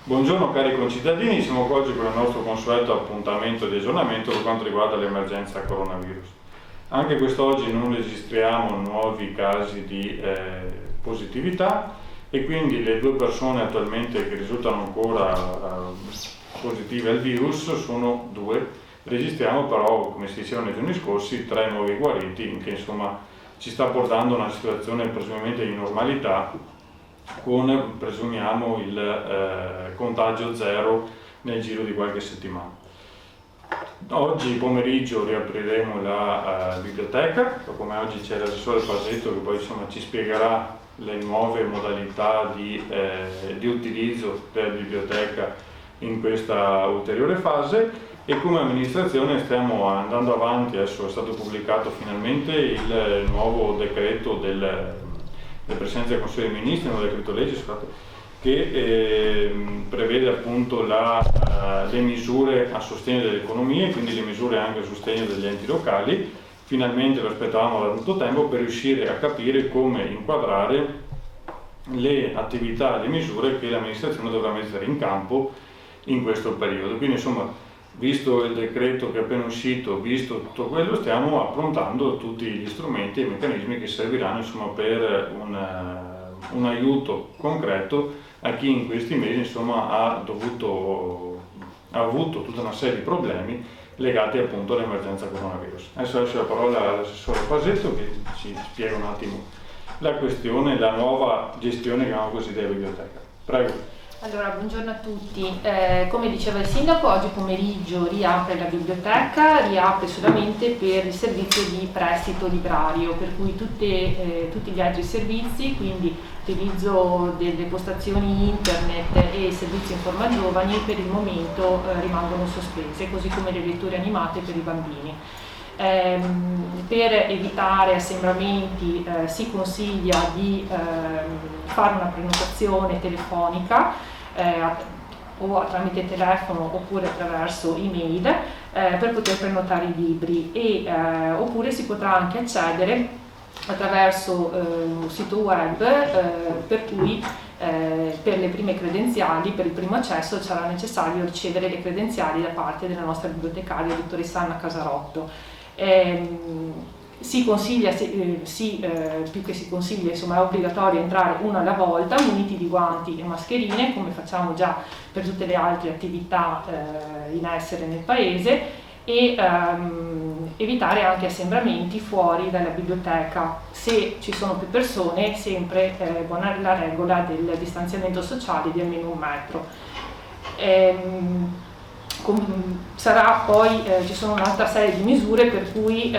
Buongiorno cari concittadini, siamo qua oggi con il nostro consueto appuntamento di aggiornamento per quanto riguarda l'emergenza coronavirus. Anche quest'oggi non registriamo nuovi casi di positività e quindi le 2 persone attualmente che risultano ancora positive al virus sono 2. Registriamo però, come si diceva nei giorni scorsi, 3 nuovi guariti, che insomma ci sta portando a una situazione presumibilmente di normalità, con presumiamo il contagio zero nel giro di qualche settimana. Oggi pomeriggio riapriremo la biblioteca, come oggi c'è l'assessore Pasetto che poi insomma ci spiegherà le nuove modalità di utilizzo della biblioteca in questa ulteriore fase, e come amministrazione stiamo andando avanti. Adesso è stato pubblicato finalmente il nuovo decreto del Presidenza del Consiglio dei Ministri, un decreto legge che prevede appunto le misure a sostegno dell'economia e quindi le misure anche a sostegno degli enti locali. Finalmente lo aspettavamo da tanto tempo per riuscire a capire come inquadrare le attività e le misure che l'amministrazione dovrà mettere in campo in questo periodo. Quindi insomma, visto il decreto che è appena uscito, visto tutto quello, stiamo approntando tutti gli strumenti e i meccanismi che serviranno insomma, per un aiuto concreto a chi in questi mesi insomma, ha avuto tutta una serie di problemi legati appunto all'emergenza coronavirus. Adesso lascio la parola all'assessore Pasetto che ci spiega un attimo la questione, la nuova gestione, chiamiamo così, della biblioteca. Prego. Allora, buongiorno a tutti. Come diceva il Sindaco, oggi pomeriggio riapre la biblioteca, riapre solamente per il servizio di prestito librario, per cui tutti gli altri servizi, quindi utilizzo delle postazioni internet e servizi Informa Giovani, per il momento rimangono sospese, così come le letture animate per i bambini. Per evitare assembramenti si consiglia di fare una prenotazione telefonica o tramite telefono oppure attraverso email per poter prenotare i libri, oppure si potrà anche accedere attraverso un sito web per cui per le prime credenziali, per il primo accesso sarà necessario ricevere le credenziali da parte della nostra bibliotecaria dottoressa Anna Casarotto. Si consiglia, più che si consiglia, insomma è obbligatorio entrare uno alla volta, muniti di guanti e mascherine, come facciamo già per tutte le altre attività in essere nel paese, e evitare anche assembramenti fuori dalla biblioteca. Se ci sono più persone, sempre buona la regola del distanziamento sociale di almeno 1 metro. Sarà poi, ci sono un'altra serie di misure per cui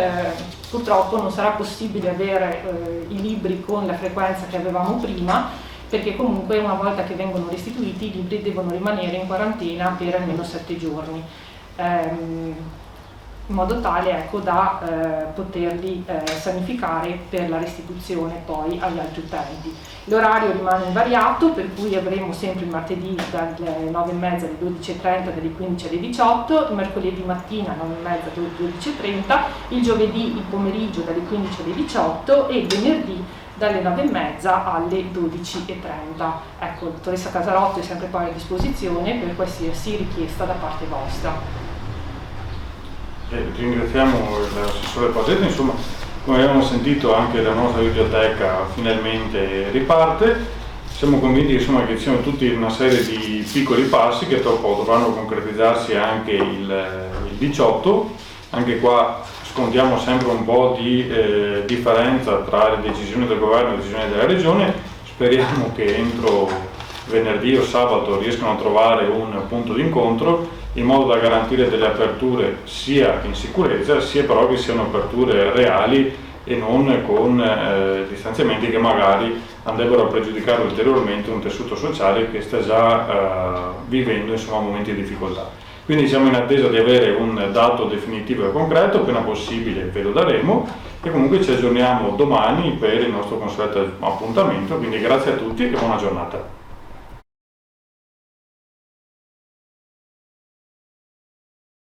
purtroppo non sarà possibile avere i libri con la frequenza che avevamo prima, perché comunque una volta che vengono restituiti i libri devono rimanere in quarantena per almeno 7 giorni, in modo tale ecco, da poterli sanificare per la restituzione poi agli altri utenti. L'orario rimane invariato, per cui avremo sempre il martedì dalle 9:30 alle 12:30, dalle 15 alle 18, il mercoledì mattina 9:30 alle 12:30, il giovedì il pomeriggio dalle 15 alle 18 e il venerdì dalle 9:30 alle 12:30. Ecco, la dottoressa Casarotto è sempre poi a disposizione per qualsiasi richiesta da parte vostra. Ringraziamo l'assessore Pasetto. Insomma, come abbiamo sentito, anche la nostra biblioteca finalmente riparte. Siamo convinti insomma, che ci siano tutti una serie di piccoli passi che dovranno concretizzarsi anche il 18. Anche qua scontiamo sempre un po' di differenza tra le decisioni del governo e le decisioni della regione. Speriamo che entro venerdì o sabato riescano a trovare un punto di incontro in modo da garantire delle aperture sia in sicurezza, sia però che siano aperture reali e non con distanziamenti che magari andrebbero a pregiudicare ulteriormente un tessuto sociale che sta già vivendo insomma, momenti di difficoltà. Quindi siamo in attesa di avere un dato definitivo e concreto, appena possibile ve lo daremo, e comunque ci aggiorniamo domani per il nostro consueto appuntamento, quindi grazie a tutti e buona giornata.